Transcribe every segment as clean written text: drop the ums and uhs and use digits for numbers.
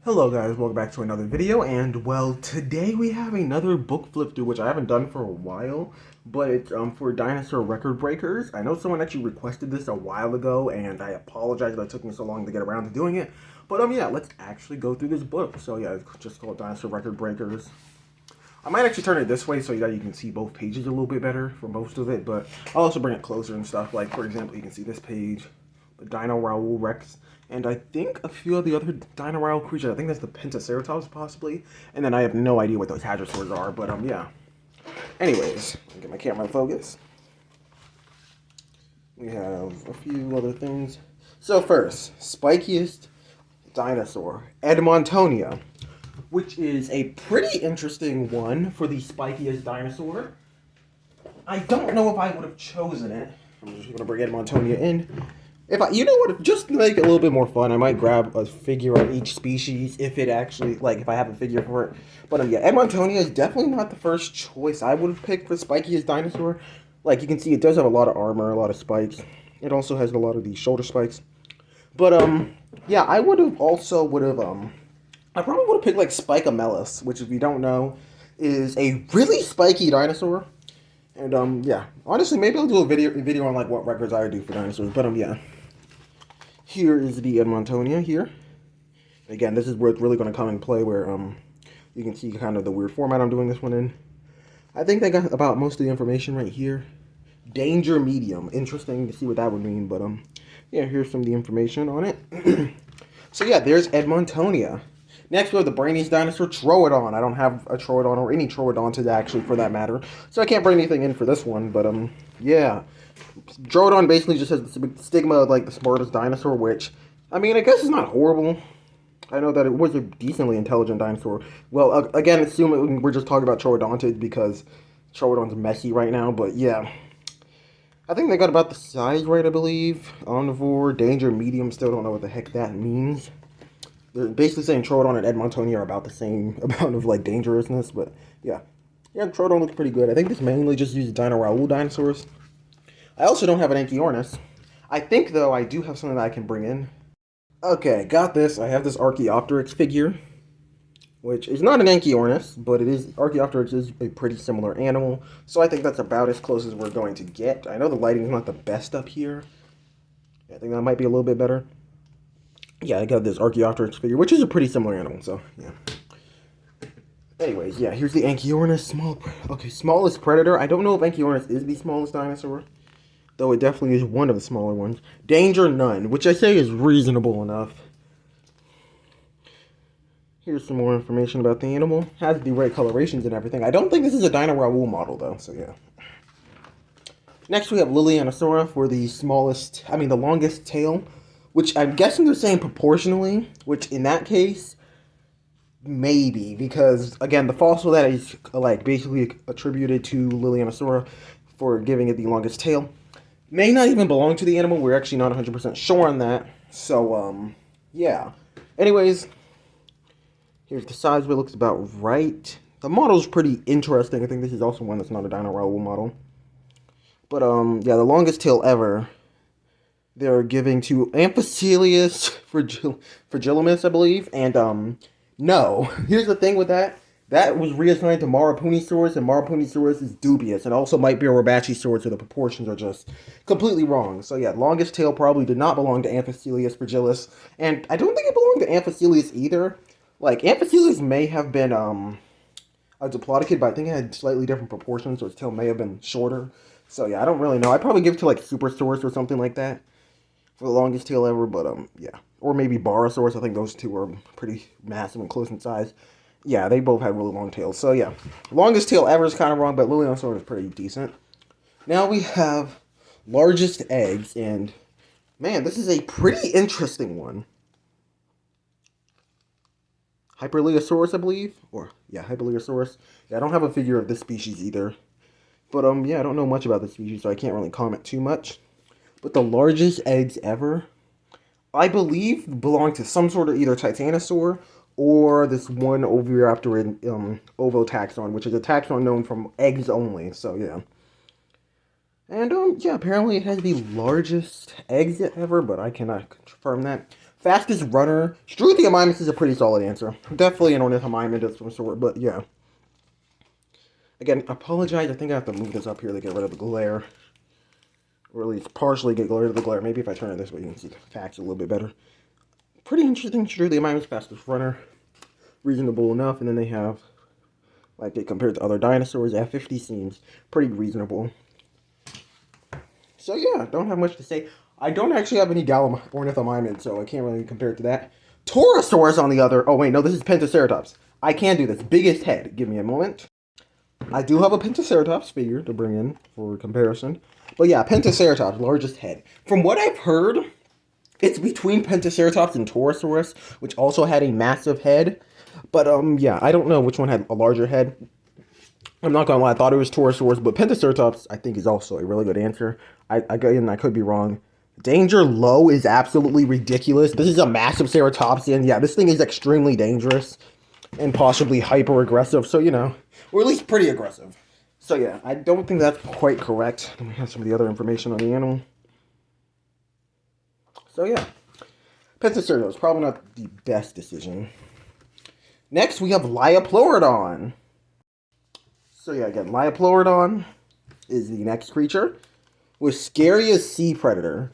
Hello guys, welcome back to another video, and well, today we have another book flip through, which I haven't done for a while, but it's for Dinosaur Record Breakers. I know someone actually requested this a while ago, and I apologize that it took me so long to get around to doing it, but yeah, let's actually go through this book. So yeah, it's just called Dinosaur Record Breakers. I might actually turn it this way so that you can see both pages a little bit better for most of it, but I'll also bring it closer and stuff. Like, for example, you can see this page, the Dino Raoul Rex, and I think a few of the other Dino Raoul creatures. I think that's the Pentaceratops, possibly, and then I have no idea what those Hadrosaurs are, but yeah. Anyways, I'll get my camera in focus. We have a few other things. So first, spikiest dinosaur, Edmontonia, which is a pretty interesting one for the spikiest dinosaur. I don't know if I would have chosen it. I'm just gonna bring Edmontonia in. If I, you know what, just to make it a little bit more fun, I might grab a figure of each species if it actually, like, if I have a figure for it. But yeah, Edmontonia is definitely not the first choice I would have picked for spikiest dinosaur. Like, you can see, it does have a lot of armor, a lot of spikes. It also has a lot of these shoulder spikes. But yeah, I would have also I probably would have picked like Spikeamelus, which, if you don't know, is a really spiky dinosaur. And yeah, honestly, maybe I'll do a video on like what records I would do for dinosaurs. But yeah, here is the Edmontonia here. Again, this is where it's really going to come and play, where you can see kind of the weird format I'm doing this one in. I think they got about most of the information right here. Danger medium. Interesting to see what that would mean, but yeah, here's some of the information on it. So yeah, there's Edmontonia. Next, we have the brainiest dinosaur, Troodon. I don't have a Troodon or any Troodontids, actually, for that matter, so I can't bring anything in for this one. But yeah, Troodon basically just has the stigma of like the smartest dinosaur, which, I mean, I guess is not horrible. I know that it was a decently intelligent dinosaur. Well, again, assuming we're just talking about Troodontids because Troodon's messy right now. But yeah, I think they got about the size right, I believe. Omnivore, danger, medium. Still don't know what the heck that means. They're basically saying Troodon and Edmontonia are about the same amount of like dangerousness, but yeah. Yeah, Troodon looks pretty good. I think this mainly just uses Dino Raoul dinosaurs. I also don't have an Anchiornis. I think, though, I do have something that I can bring in. Okay, got this. I have this Archaeopteryx figure, which is not an Anchiornis, but it is, Archaeopteryx is a pretty similar animal, so I think that's about as close as we're going to get. I know the lighting is not the best up here. I think that might be a little bit better. Yeah, I got this Archaeopteryx figure, which is a pretty similar animal, so yeah. Anyways, yeah, here's the Anchiornis. Smallest predator. I don't know if Anchiornis is the smallest dinosaur, though it definitely is one of the smaller ones. Danger, none, which I say is reasonable enough. Here's some more information about the animal. Has the right colorations and everything. I don't think this is a Dino Raoul model, though, so yeah. Next, we have Lilianasaura for the the longest tail, which I'm guessing they're saying proportionally, which in that case, maybe, because again, the fossil that is like basically attributed to Lilianasaura for giving it the longest tail may not even belong to the animal. We're actually not 100% sure on that. So yeah. Anyways, here's the size of it. Looks about right. The model's pretty interesting. I think this is also one that's not a Dino Raoul model. But yeah, the longest tail ever they're giving to Amphicoelius fragilis, I believe. And no, here's the thing with that. That was reassigned to Marapunisaurus, and Marapunisaurus is dubious, and also might be a Rabachisaurus, so the proportions are just completely wrong. So yeah, longest tail probably did not belong to Amphicoelius fragilis, and I don't think it belonged to Amphicoelius either. Like, Amphicoelius may have been a Diplodocid, but I think it had slightly different proportions, so its tail may have been shorter. So yeah, I don't really know. I'd probably give it to like Supersaurus or something like that for the longest tail ever, but yeah. Or maybe Barosaurus. I think those two are pretty massive and close in size. Yeah, they both have really long tails. So yeah, longest tail ever is kind of wrong, but Lilianasaurus is pretty decent. Now we have largest eggs, and man, this is a pretty interesting one. Hyperleosaurus, I believe, or yeah, Hyperleosaurus. Yeah, I don't have a figure of this species either, but yeah, I don't know much about this species, so I can't really comment too much. But the largest eggs ever, I believe, belong to some sort of either Titanosaur or this one Oviraptor Ovotaxon, which is a taxon known from eggs only. So yeah. And yeah, apparently it has the largest eggs ever, but I cannot confirm that. Fastest runner. Struthiomimus is a pretty solid answer. Definitely an ornithomimid of some sort, but yeah. Again, apologize. I think I have to move this up here to get rid of the glare. Or at least partially get rid of the glare. Maybe if I turn it this way, you can see the facts a little bit better. Pretty interesting. Struthiomimus, fastest runner. Reasonable enough. And then they have, like, it compared to other dinosaurs, F50 seems pretty reasonable. So yeah, don't have much to say. I don't actually have any ornithomimid, so I can't really compare it to that. Torosaurus on the other... Oh, wait, no, this is Pentaceratops. I can do this. Biggest head. Give me a moment. I do have a Pentaceratops figure to bring in for comparison. But yeah, Pentaceratops, largest head. From what I've heard, it's between Pentaceratops and Torosaurus, which also had a massive head. But, yeah, I don't know which one had a larger head. I'm not gonna lie, I thought it was Torosaurus, but Pentaceratops, I think, is also a really good answer. I could be wrong. Danger low is absolutely ridiculous. This is a massive ceratopsian. Yeah, this thing is extremely dangerous and possibly hyper-aggressive, so, you know, or at least pretty aggressive. So, yeah, I don't think that's quite correct. Let me have some of the other information on the animal. So, yeah, Pentaceratops, probably not the best decision. Next, we have Lioplorodon. So, yeah, again, Lioplorodon is the next creature. Was scariest sea predator.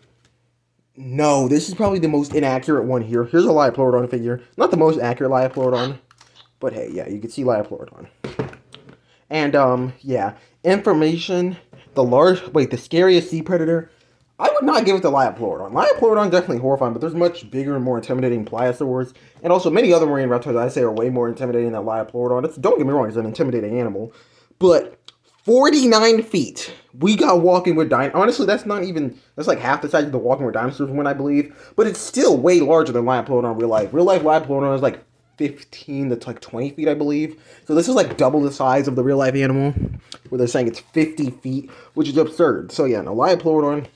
No, this is probably the most inaccurate one here. Here's a Lioplorodon figure. Not the most accurate Lioplorodon, but hey, yeah, you can see Lioplorodon. And, yeah, information, the scariest sea predator, I would not give it to Lioplorodon. Lioplorodon definitely horrifying, but there's much bigger and more intimidating pliosaurs, and also many other marine reptiles I say are way more intimidating than Lioplorodon. Don't get me wrong, it's an intimidating animal, but 49 feet. We got Walking with Dinosaurs. Honestly, that's like half the size of the Walking with Dinosaurs one, I believe. But it's still way larger than Lioplorodon in real life. Real life Lioplorodon is like 15 to like 20 feet, I believe. So this is like double the size of the real life animal, where they're saying it's 50 feet, which is absurd. So yeah, no, Lioplorodon,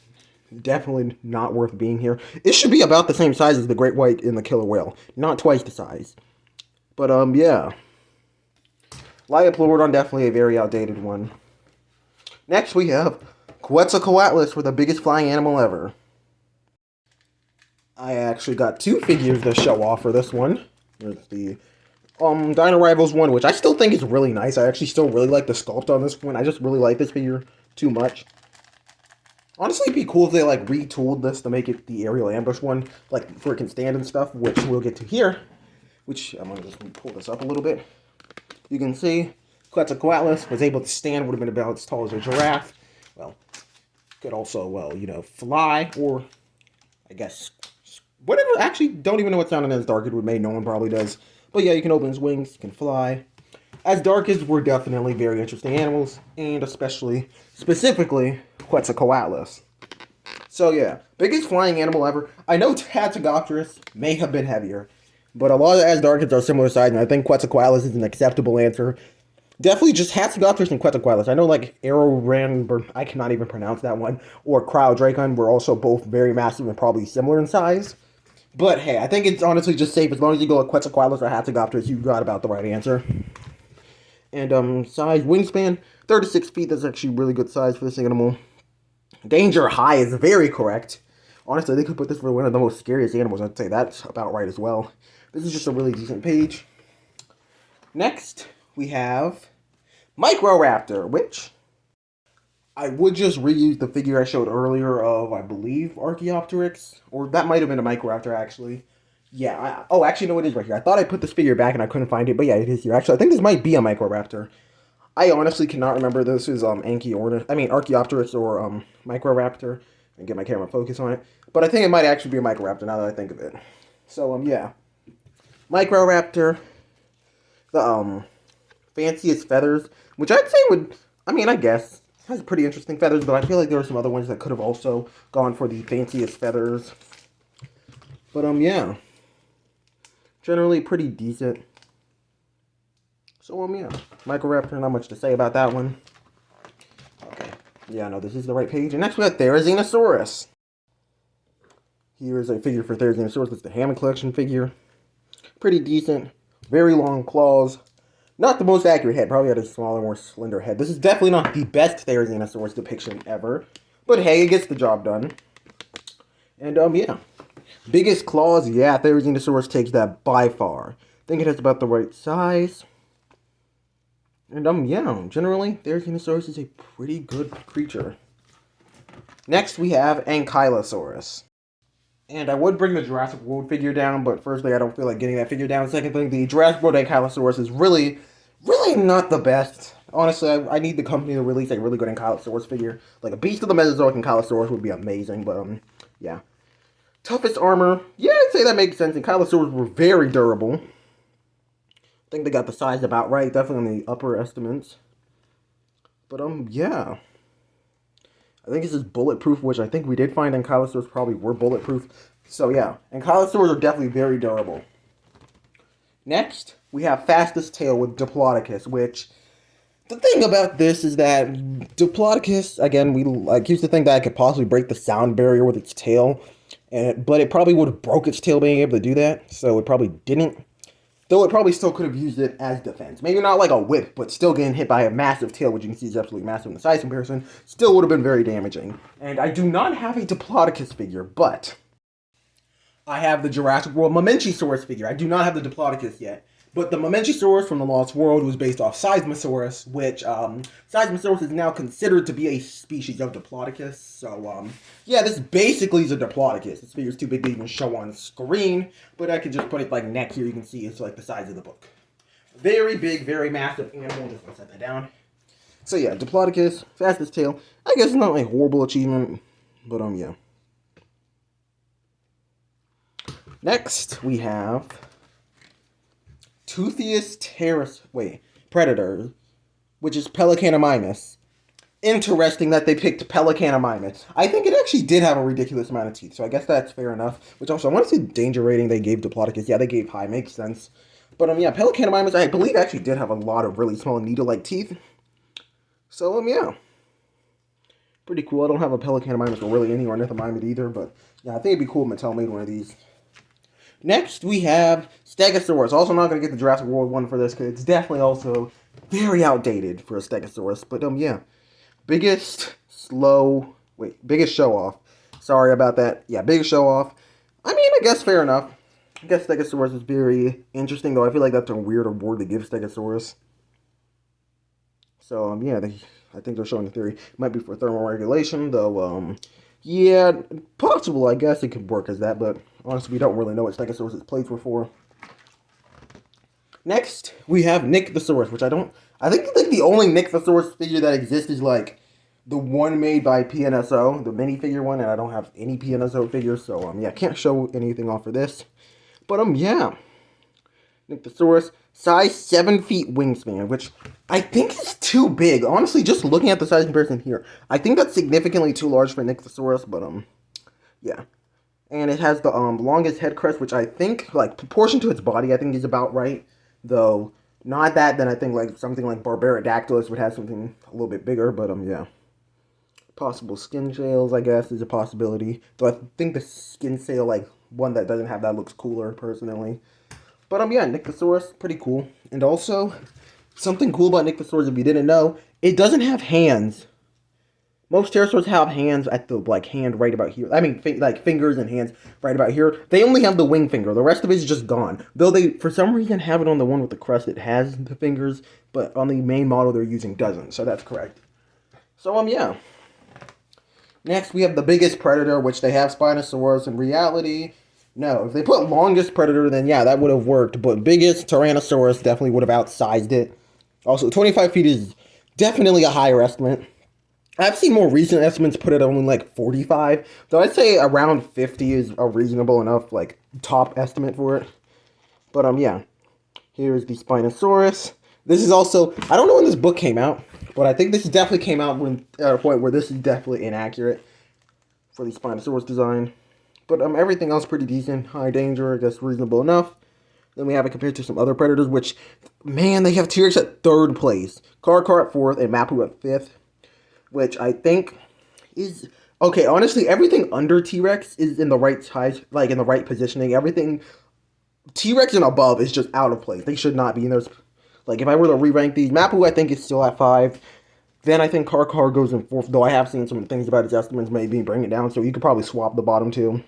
definitely not worth being here. It should be about the same size as the great white and the killer whale. Not twice the size. But, yeah. Lioplorodon, definitely a very outdated one. Next, we have Quetzalcoatlus for the biggest flying animal ever. I actually got two figures to show off for this one. There's the Dino Rivals one, which I still think is really nice. I actually still really like the sculpt on this one. I just really like this figure too much. Honestly, it'd be cool if they, like, retooled this to make it the aerial ambush one, like, where it can stand and stuff, which we'll get to here. Which, I'm going to just pull this up a little bit. You can see Quetzalcoatlus was able to stand, would have been about as tall as a giraffe. Well, could also, well, you know, fly, or, I guess, whatever. Actually, don't even know what sound as dark it would make. No one probably does. But yeah, you can open his wings, you can fly. As Darkids were definitely very interesting animals, and specifically, Quetzalcoatlus. So yeah, biggest flying animal ever. I know Tatsugopterus may have been heavier, but a lot of Asdarchids are similar size, and I think Quetzalcoatlus is an acceptable answer. Definitely just Tatsugopterus and Quetzalcoatlus. I know, like, I cannot even pronounce that one, or Cryodracon were also both very massive and probably similar in size. But hey, I think it's honestly just safe. As long as you go with Quetzalcoatlus or Tatsugopterus, you got about the right answer. And, size, wingspan, 36 feet. That's actually really good size for this animal. Danger high is very correct. Honestly, they could put this for one of the most scariest animals. I'd say that's about right as well. This is just a really decent page. Next, we have Microraptor, which I would just reuse the figure I showed earlier of, I believe, Archaeopteryx. Or that might have been a Microraptor, actually. Yeah, actually, no, it is right here. I thought I put this figure back and I couldn't find it, but yeah, it is here. Actually, I think this might be a Microraptor. I honestly cannot remember this is Archaeopteryx or Microraptor. And get my camera focus on it. But I think it might actually be a Microraptor now that I think of it. So, yeah. Microraptor. The, fanciest feathers. Which I'd say I guess, has pretty interesting feathers, but I feel like there are some other ones that could have also gone for the fanciest feathers. But, yeah. Generally pretty decent. So, yeah. Microraptor, not much to say about that one. Okay. Yeah, no, this is the right page. And next we got Therizinosaurus. Here is a figure for Therizinosaurus. It's the Hammond Collection figure. Pretty decent. Very long claws. Not the most accurate head. Probably had a smaller, more slender head. This is definitely not the best Therizinosaurus depiction ever. But hey, it gets the job done. And, yeah. Biggest claws, yeah, Therizinosaurus takes that by far. I think it has about the right size. And yeah, generally, Therizinosaurus is a pretty good creature. Next, we have Ankylosaurus. And I would bring the Jurassic World figure down, but firstly, I don't feel like getting that figure down. Second thing, the Jurassic World Ankylosaurus is really not the best. Honestly, I need the company to release a really good Ankylosaurus figure. Like a Beast of the Mesozoic Ankylosaurus would be amazing, but yeah. Toughest armor, yeah, I'd say that makes sense. Ankylosaurs were very durable. I think they got the size about right, definitely on the upper estimates. But yeah. I think this is bulletproof, which I think we did find Ankylosaurs probably were bulletproof. So yeah, Ankylosaurs are definitely very durable. Next, we have fastest tail with Diplodocus, which the thing about this is that Diplodocus, again, we used to think that it could possibly break the sound barrier with its tail, but it probably would have broke its tail being able to do that, so it probably didn't. Though it probably still could have used it as defense. Maybe not like a whip, but still getting hit by a massive tail, which you can see is absolutely massive in the size comparison, still would have been very damaging. And I do not have a Diplodocus figure, but I have the Jurassic World Mamenchisaurus figure. I do not have the Diplodocus yet. But the Mamenchisaurus from the Lost World was based off Seismosaurus, which Seismosaurus is now considered to be a species of Diplodocus. So, yeah, this basically is a Diplodocus. This figure's too big to even show on screen, but I could just put it like neck here. You can see it's like the size of the book. Very big, very massive animal. Just gonna set that down. So yeah, Diplodocus, fastest tail. I guess it's not a horrible achievement, but yeah. Next, we have Toothiest predator, which is Pelecanomymus. Interesting that they picked Pelecanomymus. I think it actually did have a ridiculous amount of teeth, so I guess that's fair enough. Which also, I want to see the danger rating they gave Diplodocus. Yeah, they gave high, makes sense. But yeah, Pelecanomymus, I believe, actually did have a lot of really small needle-like teeth. So yeah, pretty cool. I don't have a Pelecanomymus or really any ornithomimid either, but yeah, I think it'd be cool if Mattel made one of these. Next, we have Stegosaurus. Also not going to get the Jurassic World one for this, because it's definitely also very outdated for a Stegosaurus. But, yeah. Biggest show-off. Sorry about that. Yeah, biggest show-off. I mean, I guess fair enough. I guess Stegosaurus is very interesting, though I feel like that's a weird award to give Stegosaurus. So, yeah, I think they're showing the theory. It might be for thermal regulation, though, yeah, possible, I guess it could work as that, but honestly, we don't really know what Stegosaurus' plates were for. Next, we have Nycthosaurus, which I think the only Nycthosaurus figure that exists is, like, the one made by PNSO, the minifigure one, and I don't have any PNSO figures, so, yeah, can't show anything off for this. But, yeah. Nycthosaurus, size 7 feet wingspan, which I think is too big. Honestly, just looking at the size comparison here, I think that's significantly too large for Nycthosaurus, but, yeah. And it has the, longest head crest, which I think, like, proportion to its body, I think is about right. Though, not that, then I think, like, something like Barbaridactylus would have something a little bit bigger, but, yeah. Possible skin sails, I guess, is a possibility. Though I think the skin sail, like, one that doesn't have that looks cooler, personally. But, yeah, Nycthosaurus, pretty cool. And also, something cool about Nycthosaurus, if you didn't know, it doesn't have hands. Most pterosaurs have hands at the, like, hand right about here. I mean, fingers and hands right about here. They only have the wing finger. The rest of it is just gone. Though they, for some reason, have it on the one with the crest that has the fingers, but on the main model they're using doesn't, so that's correct. So, yeah. Next, we have the biggest predator, which they have Spinosaurus. In reality, no. If they put longest predator, then yeah, that would have worked. But biggest Tyrannosaurus definitely would have outsized it. Also, 25 feet is definitely a higher estimate. I've seen more recent estimates put it only like 45. So I'd say around 50 is a reasonable enough, like, top estimate for it. But, yeah. Here's the Spinosaurus. This is also, I don't know when this book came out, but I think this definitely came out when, at a point where this is definitely inaccurate for the Spinosaurus design. But, everything else pretty decent. High danger, I guess reasonable enough. Then we have it compared to some other predators, which, man, they have T-Rex at 3rd place. Carcar at 4th, and Mapu at 5th. Which I think is, okay, honestly, everything under T-Rex is in the right size, like, in the right positioning. Everything, T-Rex and above is just out of place. They should not be in those, like, if I were to re-rank these, Mapu, I think, is still at 5. Then I think Carcar goes in 4th, though I have seen some things about its estimates maybe bring it down, so you could probably swap the bottom two.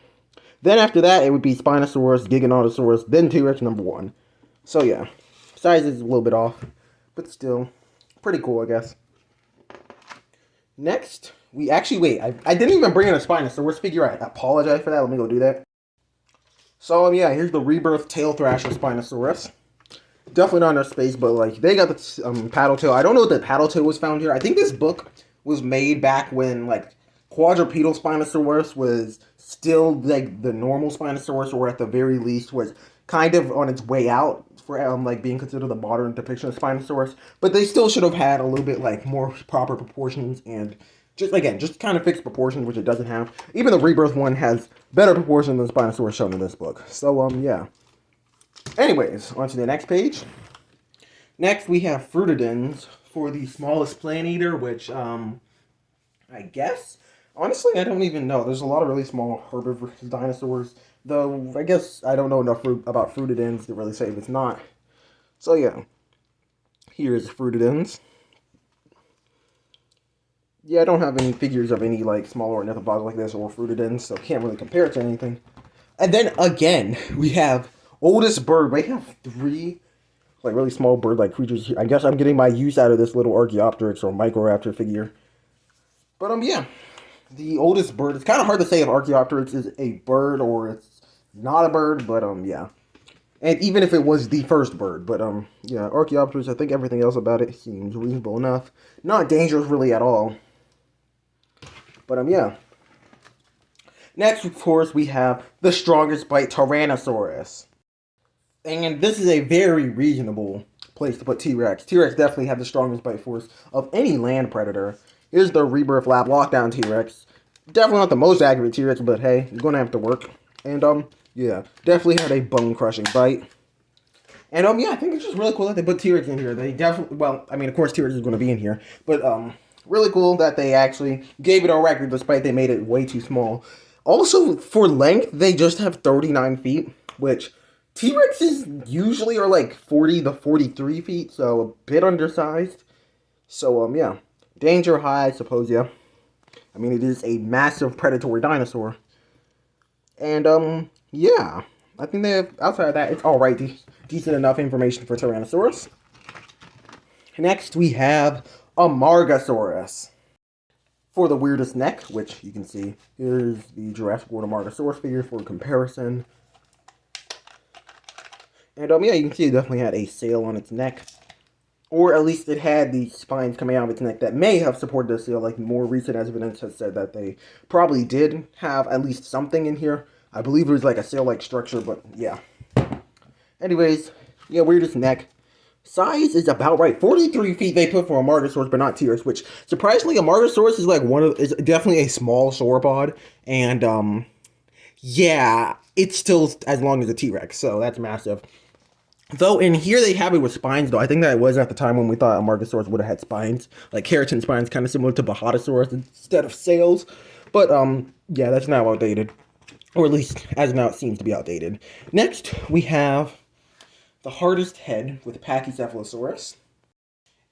Then after that, it would be Spinosaurus, Giganotosaurus, then T-Rex number 1. So yeah, size is a little bit off, but still pretty cool, I guess. Next, we actually, wait, I didn't even bring in a Spinosaurus figure. I apologize for that. Let me go do that. So yeah, here's the Rebirth Tail Thrasher Spinosaurus. Definitely not enough space, but like they got the paddle tail. I don't know if the paddle tail was found here. I think this book was made back when like quadrupedal Spinosaurus was still like the normal Spinosaurus, or at the very least was kind of on its way out for like being considered the modern depiction of Spinosaurus. But they still should have had a little bit like more proper proportions and just kind of fixed proportions, which it doesn't have. Even the Rebirth one has better proportions than Spinosaurus shown in this book. So yeah. Anyways, on to the next page. Next, we have Fruitidens for the smallest plant eater, which, I guess, honestly, I don't even know. There's a lot of really small herbivorous dinosaurs, though I guess I don't know enough about Fruitidens to really say if it's not. So, yeah. Here's Fruitidens. Yeah, I don't have any figures of any, like, smaller ornithopods like this or Fruitidens, so can't really compare it to anything. And then, again, we have Oldest Bird. We have 3 like really small bird-like creatures here. I guess I'm getting my use out of this little Archaeopteryx or Microraptor figure. But yeah, the Oldest Bird. It's kind of hard to say if Archaeopteryx is a bird or it's not a bird. But yeah, and even if it was the first bird. But yeah, Archaeopteryx. I think everything else about it seems reasonable enough. Not dangerous really at all. But yeah. Next, of course, we have the strongest bite Tyrannosaurus. And this is a very reasonable place to put T-Rex. T-Rex definitely have the strongest bite force of any land predator. Here's the Rebirth Lab Lockdown T-Rex. Definitely not the most accurate T-Rex, but hey, you're gonna have to work. And yeah, definitely had a bone-crushing bite. And yeah, I think it's just really cool that they put T-Rex in here. They definitely, well, I mean, of course T-Rex is gonna be in here, but really cool that they actually gave it a record despite they made it way too small. Also, for length, they just have 39 feet, which T-Rexes usually are like 40 to 43 feet, so a bit undersized. So, yeah. Danger high, I suppose, yeah. I mean, it is a massive predatory dinosaur. And, yeah. I think they have, outside of that, it's alright. Decent enough information for Tyrannosaurus. Next, we have Amargasaurus. For the weirdest neck, which you can see, here's the Jurassic World Amargasaurus figure for comparison. And, yeah, you can see it definitely had a sail on its neck. Or at least it had the spines coming out of its neck that may have supported the sail. Like, more recent evidence has said that they probably did have at least something in here. I believe it was like a sail-like structure, but yeah. Anyways, yeah, weirdest neck. Size is about right. 43 feet they put for Amargasaurus, but not T-Rex, which, surprisingly, Amargasaurus is like is definitely a small sauropod. And, yeah, it's still as long as a T-Rex, so that's massive. Though in here they have it with spines, though. I think that it was at the time when we thought Amargasaurus would have had spines, like keratin spines, kind of similar to Bajatosaurus instead of sails. But yeah, that's now outdated, or at least as now it seems to be outdated. Next, we have the hardest head with Pachycephalosaurus.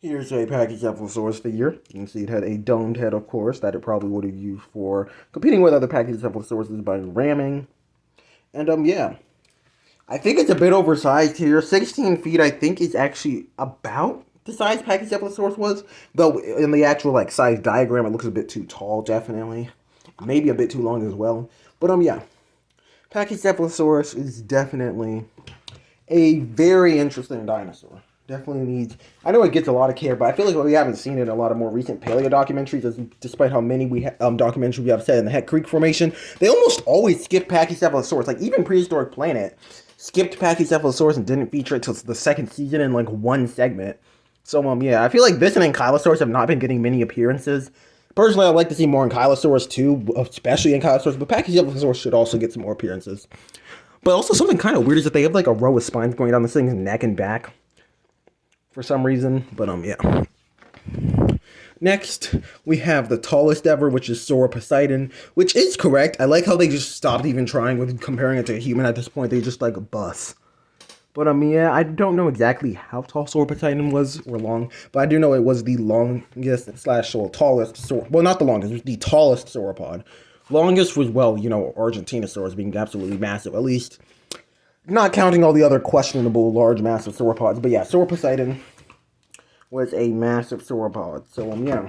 Here's a Pachycephalosaurus figure. You can see it had a domed head, of course, that it probably would have used for competing with other Pachycephalosauruses by ramming. And yeah. I think it's a bit oversized here. 16 feet, I think, is actually about the size Pachycephalosaurus was. Though, in the actual, like, size diagram, it looks a bit too tall, definitely. Maybe a bit too long as well. But, yeah. Pachycephalosaurus is definitely a very interesting dinosaur. Definitely needs... I know it gets a lot of care, but I feel like we haven't seen it in a lot of more recent paleo documentaries, despite how many documentaries we have said in the Heck Creek Formation. They almost always skip Pachycephalosaurus. Like, even Prehistoric Planet skipped Pachycephalosaurus and didn't feature it till the second season in, like, one segment. So, yeah, I feel like this and Ankylosaurus have not been getting many appearances. Personally, I'd like to see more Ankylosaurus, too, especially Ankylosaurus, but Pachycephalosaurus should also get some more appearances. But also, something kind of weird is that they have, like, a row of spines going down this thing's neck and back for some reason. But, yeah. Next, we have the tallest ever, which is Sauroposeidon, which is correct. I like how they just stopped even trying with comparing it to a human at this point. They just, like, a bus. But, yeah, I don't know exactly how tall Sauroposeidon was, or long, but I do know it was the longest / tallest, well, not the longest, it was the tallest sauropod, Longest was, well, Argentinosaurus being absolutely massive, at least not counting all the other questionable large massive sauropods. But yeah, Sauroposeidon was a massive sauropod. So yeah.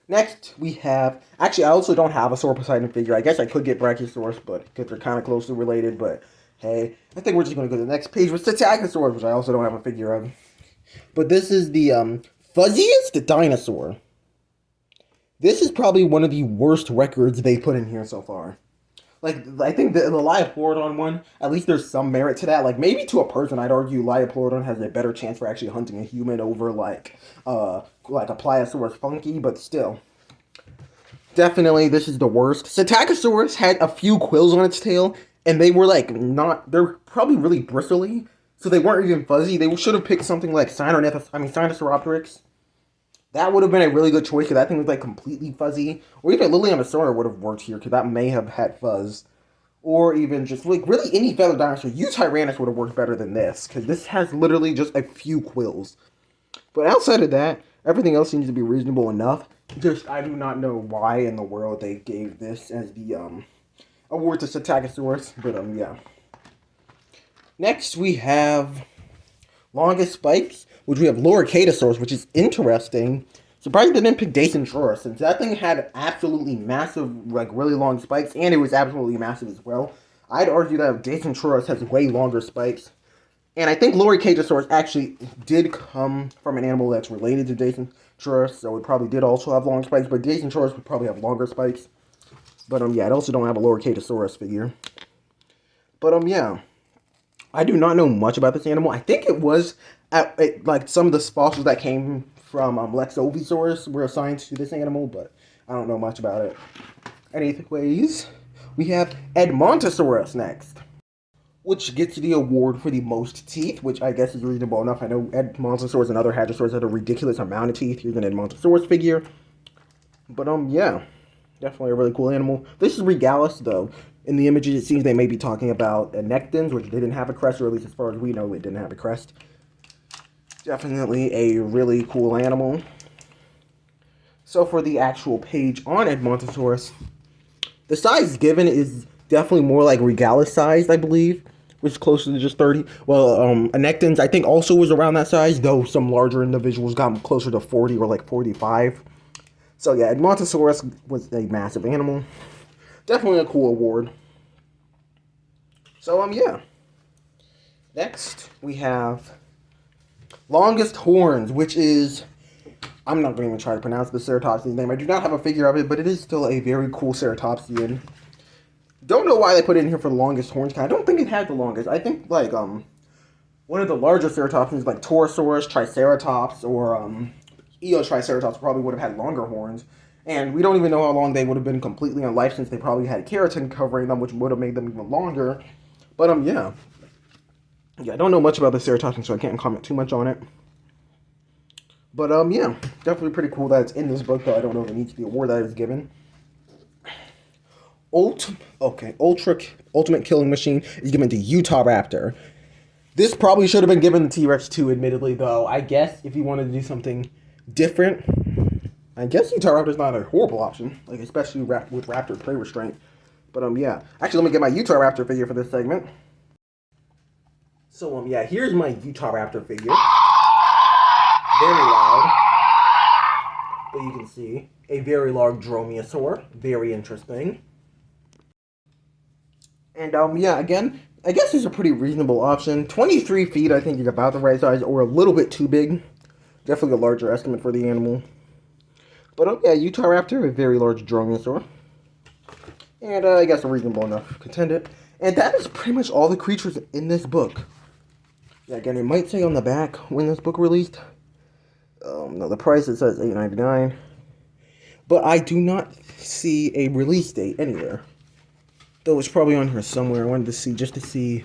Next, we have... Actually, I also don't have a Sauroposeidon figure. I guess I could get Brachiosaurus, but because they're kind of closely related. But hey, I think we're just going to go to the next page with Psittacosaurus, which I also don't have a figure of. But this is the fuzziest dinosaur. This is probably one of the worst records they put in here so far. Like, I think the Liopleurodon one, at least there's some merit to that. Like, maybe to a person, I'd argue Liopleurodon has a better chance for actually hunting a human over, like a Pliosaurus funky, but still. Definitely, this is the worst. Psittacosaurus had a few quills on its tail, and they were, they're probably really bristly, so they weren't even fuzzy. They should have picked something like Sinosauropteryx. That would have been a really good choice, because that thing was, completely fuzzy. Or even Lilianosaurus would have worked here, because that may have had fuzz. Or even just, really any feathered dinosaur. Tyrannus would have worked better than this, because this has literally just a few quills. But outside of that, everything else seems to be reasonable enough. Just, I do not know why in the world they gave this as the, award to Psittacosaurus. But, yeah. Next, we have longest spikes, which we have Loricatosaurus, which is interesting. Surprised they didn't pick Dinosaur, since that thing had absolutely massive, really long spikes, and it was absolutely massive as well. I'd argue that Dinosaur has way longer spikes. And I think Loricatosaurus actually did come from an animal that's related to Dinosaur, so it probably did also have long spikes, but Dinosaur would probably have longer spikes. But, yeah, I also don't have a Loricatosaurus figure. But, yeah. I do not know much about this animal. I think it was, some of the fossils that came from Lexovisaurus were assigned to this animal, but I don't know much about it. Anyways, we have Edmontosaurus next, which gets the award for the most teeth, which I guess is reasonable enough. I know Edmontosaurus and other Hadrosaurs had a ridiculous amount of teeth. Here's an Edmontosaurus figure. But, yeah, definitely a really cool animal. This is Regalis, though. In the images, it seems they may be talking about Nectins, which they didn't have a crest, or at least as far as we know, it didn't have a crest. Definitely a really cool animal. So for the actual page on Edmontosaurus, the size given is definitely more like Regalis sized, I believe, which is closer to just 30. Well, Nectins, I think, also was around that size, though some larger individuals got closer to 40 or 45. So yeah, Edmontosaurus was a massive animal. Definitely a cool award. So, yeah. Next, we have longest horns, which is... I'm not going to even try to pronounce the Ceratopsian's name. I do not have a figure of it, but it is still a very cool Ceratopsian. Don't know why they put it in here for the longest horns. I don't think it had the longest. I think, one of the larger Ceratopsians, like Torosaurus, Triceratops, or, Eotriceratops probably would have had longer horns. And we don't even know how long they would have been completely on life, since they probably had keratin covering them, which would have made them even longer. But, yeah. Yeah, I don't know much about the Ceratopsian, so I can't comment too much on it. But, yeah. Definitely pretty cool that it's in this book, though I don't know if it needs to be a award that is given. Ultimate Killing Machine is given to Utahraptor. This probably should have been given to T-Rex too, admittedly, though. I guess if you wanted to do something different... I guess Utahraptor's not a horrible option, especially with raptor prey restraint. But, yeah. Actually, let me get my Utahraptor figure for this segment. So, yeah, here's my Utahraptor figure. Very loud. But you can see a very large dromaeosaur. Very interesting. And, yeah, again, I guess it's a pretty reasonable option. 23 feet, I think, is about the right size, or a little bit too big. Definitely a larger estimate for the animal. But, yeah, Utahraptor, a very large dromaeosaur. And, I guess a reasonable enough contender. And that is pretty much all the creatures in this book. Yeah, again, it might say on the back when this book released. No, the price, it says $8.99. But I do not see a release date anywhere. Though it's probably on here somewhere. I wanted to see, just to see.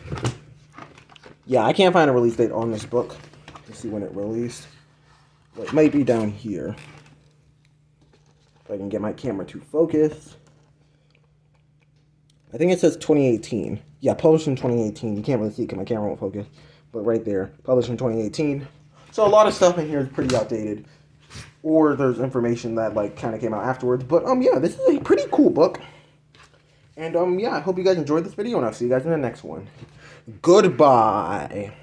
Yeah, I can't find a release date on this book to see when it released. But it might be down here. If I can get my camera to focus. I think it says 2018. Yeah, published in 2018. You can't really see it because my camera won't focus. But right there, published in 2018. So a lot of stuff in here is pretty outdated. or there's information that like kind of came out afterwards. But yeah, this is a pretty cool book. And yeah, I hope you guys enjoyed this video, and I'll see you guys in the next one. Goodbye.